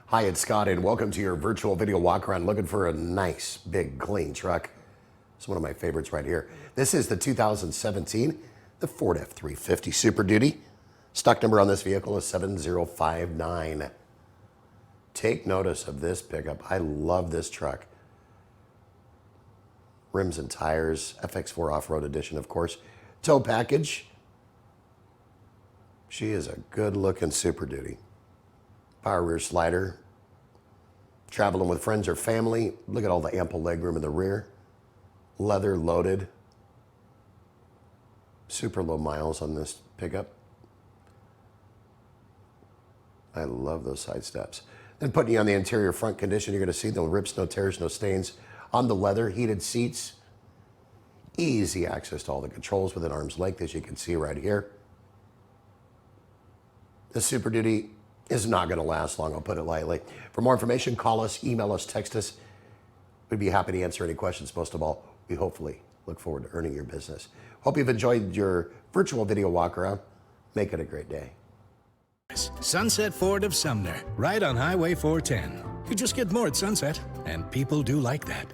Hi, it's Scott, and welcome to your virtual video walk around looking for a nice, big, clean truck. It's one of my favorites right here. This is the 2017, the Ford F-350 Super Duty. Stock number on this vehicle is 7059. Take notice of this pickup. I love this truck. Rims and tires, FX4 Off-Road Edition, of course. Tow package. She is a good-looking Super Duty. Power rear slider. Traveling with friends or family. Look at all the ample legroom in the rear. Leather loaded. Super low miles on this pickup. I love those side steps. Then putting you on the interior front condition, you're going to see no rips, no tears, no stains on the leather, heated seats. Easy access to all the controls within arm's length, as you can see right here. The Super Duty is not going to last long, I'll put it lightly. For more information, call us, email us, text us. We'd be happy to answer any questions. Most of all, we hopefully look forward to earning your business. Hope you've enjoyed your virtual video walk around. Make it a great day. Sunset Ford of Sumner, right on Highway 410. You just get more at Sunset, and people do like that.